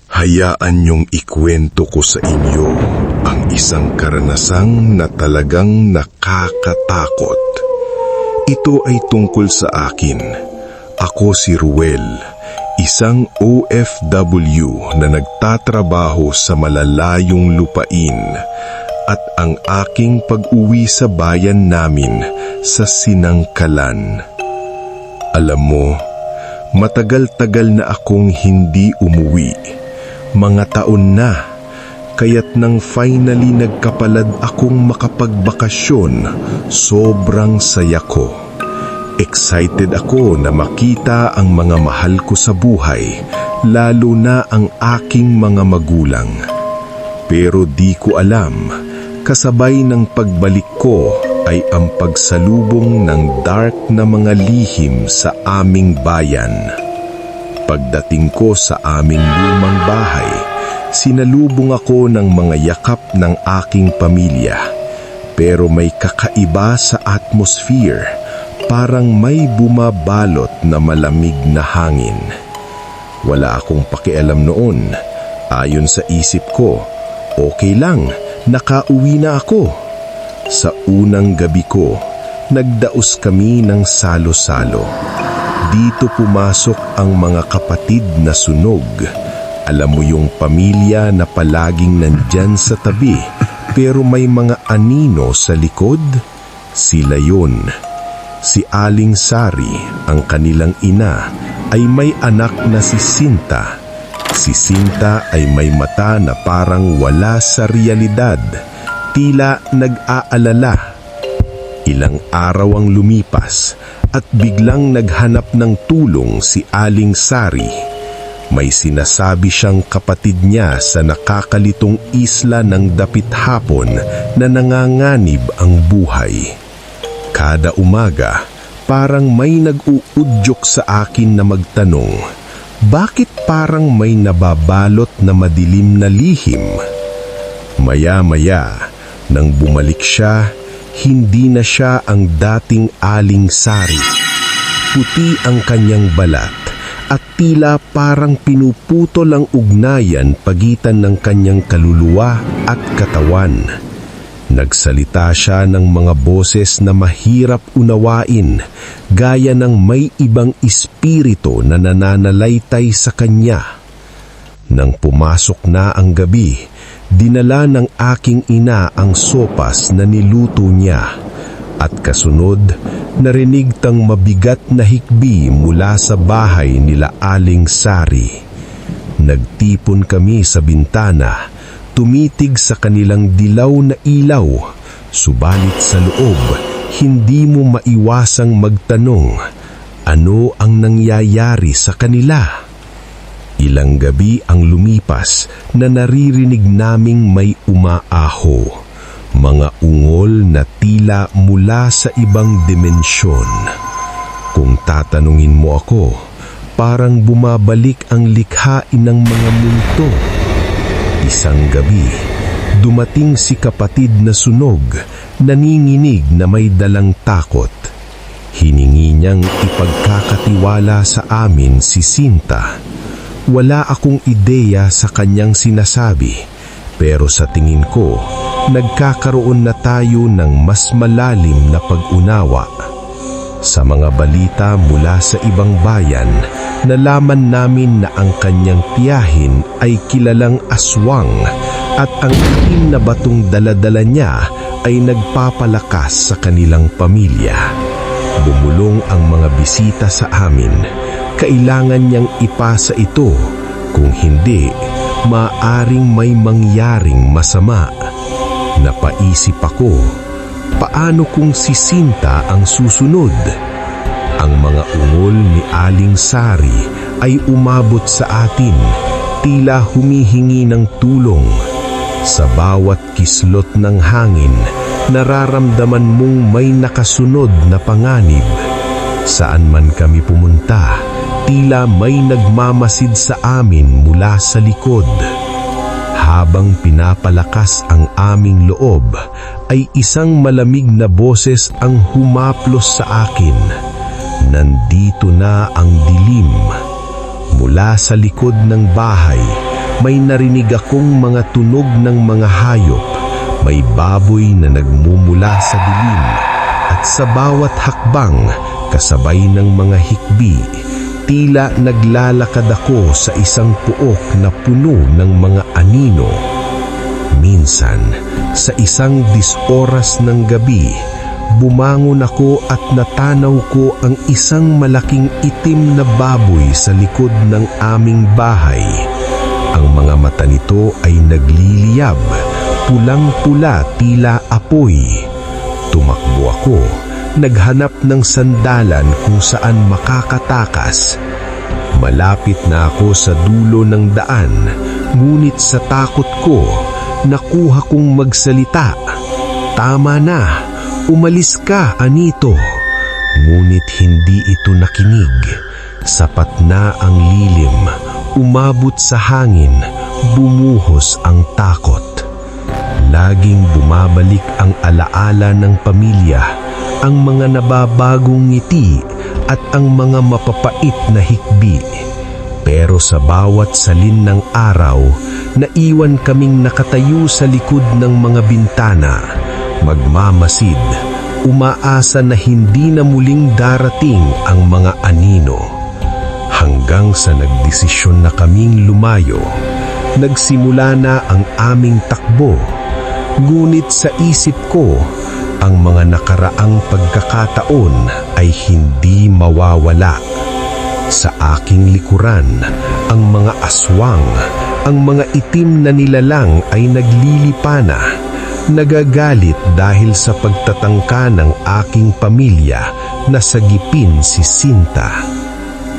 Hayaan niyong ikwento ko sa inyo ang isang karanasang na talagang nakakatakot. Ito ay tungkol sa akin. Ako si Ruel, isang OFW na nagtatrabaho sa malalayong lupain, at ang aking pag-uwi sa bayan namin sa Sinangkalan. Alam mo, matagal-tagal na akong hindi umuwi. Mga taon na, kaya't nang finally nagkapalad akong makapagbakasyon, sobrang saya ko. Excited ako na makita ang mga mahal ko sa buhay, lalo na ang aking mga magulang. Pero di ko alam, kasabay ng pagbalik ko ay ang pagsalubong ng dark na mga lihim sa aming bayan. Pagdating ko sa aming lumang bahay, sinalubong ako ng mga yakap ng aking pamilya. Pero may kakaiba sa atmosphere, parang may bumabalot na malamig na hangin. Wala akong pakialam noon. Ayon sa isip ko, okay lang, nakauwi na ako. Sa unang gabi ko, nagdaos kami ng salo-salo. Dito pumasok ang mga kapatid na sunog. Alam mo yung pamilya na palaging nandyan sa tabi, pero may mga anino sa likod? Sila yun. Si Aling Sari, ang kanilang ina, ay may anak na si Sinta. Si Sinta ay may mata na parang wala sa realidad, tila nag-aalala. Ilang araw ang lumipas at biglang naghanap ng tulong si Aling Sari. May sinasabi siyang kapatid niya sa nakakalitong isla ng dapit hapon na nanganganib ang buhay. Kada umaga, parang may nag-uudyok sa akin na magtanong, bakit parang may nababalot na madilim na lihim? Maya-maya, nang bumalik siya, hindi na siya ang dating Aling Sari. Puti ang kanyang balat at tila parang pinuputol ang ugnayan pagitan ng kanyang kaluluwa at katawan. Nagsalita siya ng mga boses na mahirap unawain, gaya ng may ibang espiritu na nananalaytay sa kanya. Nang pumasok na ang gabi, dinala ng aking ina ang sopas na niluto niya, at kasunod, narinig tang mabigat na hikbi mula sa bahay nila Aling Sari. Nagtipon kami sa bintana, tumitig sa kanilang dilaw na ilaw, subalit sa loob, hindi mo maiwasang magtanong, ano ang nangyayari sa kanila? Ilang gabi ang lumipas na naririnig naming may umaaho, mga ungol na tila mula sa ibang dimensyon. Kung tatanungin mo ako, parang bumabalik ang likhain ng mga multo. Isang gabi, dumating si kapatid na sunog, naninginig na may dalang takot. Hiningi niyang ipagkakatiwala sa amin si Sinta. Wala akong ideya sa kanyang sinasabi, pero sa tingin ko, nagkakaroon na tayo ng mas malalim na pag-unawa. Sa mga balita mula sa ibang bayan, nalaman namin na ang kanyang tiyahin ay kilalang aswang at ang itim na batong daladala niya ay nagpapalakas sa kanilang pamilya. Bumulong ang mga bisita sa amin. Kailangan niyang ipasa ito, kung hindi, maaring may mangyaring masama. Napaisip ako, paano kung si Sinta ang susunod? Ang mga ungol ni Aling Sari ay umabot sa atin, tila humihingi ng tulong. Sa bawat kislot ng hangin, nararamdaman mong may nakasunod na panganib. Saan man kami pumunta, tila may nagmamasid sa amin mula sa likod. Habang pinapalakas ang aming loob, ay isang malamig na boses ang humaplos sa akin. Nandito na ang dilim. Mula sa likod ng bahay, may narinig akong mga tunog ng mga hayop. May baboy na nagmumula sa dilim, at sa bawat hakbang, kasabay ng mga hikbi, tila naglalakad ako sa isang puok na puno ng mga anino. Minsan, sa isang 10 oras ng gabi, bumangon ako at natanaw ko ang isang malaking itim na baboy sa likod ng aming bahay. Ang mga mata nito ay nagliliyab, pulang-pula tila apoy. Tumakbo ako, naghanap ng sandalan kung saan makakatakas. Malapit na ako sa dulo ng daan, ngunit sa takot ko, nakuha kong magsalita. "Tama na, umalis ka, Anito." Ngunit hindi ito nakinig. Sapat na ang lilim, umabot sa hangin, bumuhos ang takot. Laging bumabalik ang alaala ng pamilya, ang mga nababagong ngiti at ang mga mapapait na hikbi. Pero sa bawat salin ng araw, naiwan kaming nakatayo sa likod ng mga bintana, magmamasid, umaasa na hindi na muling darating ang mga anino. Hanggang sa nagdesisyon na kaming lumayo, nagsimula na ang aming takbo. Ngunit sa isip ko, ang mga nakaraang pagkakataon ay hindi mawawala. Sa aking likuran, ang mga aswang, ang mga itim na nilalang ay naglilipana, nagagalit dahil sa pagtatangka ng aking pamilya na sagipin si Sinta.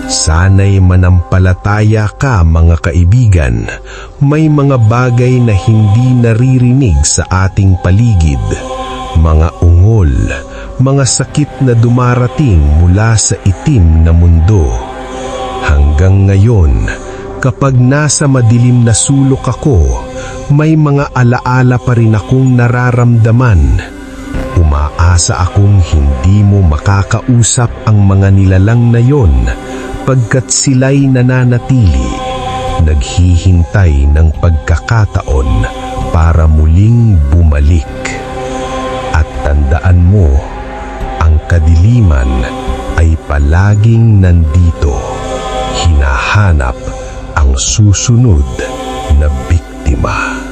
Sana'y manampalataya ka, mga kaibigan. May mga bagay na hindi naririnig sa ating paligid. Mga ungol, mga sakit na dumarating mula sa itim na mundo. Hanggang ngayon, kapag nasa madilim na sulok ako, may mga alaala pa rin akong nararamdaman. Umaasa akong hindi mo makakausap ang mga nilalang na yon, pagkat sila'y nananatili, naghihintay ng pagkakataon para muling bumalik. At tandaan mo, ang kadiliman ay palaging nandito, hinahanap ang susunod na biktima.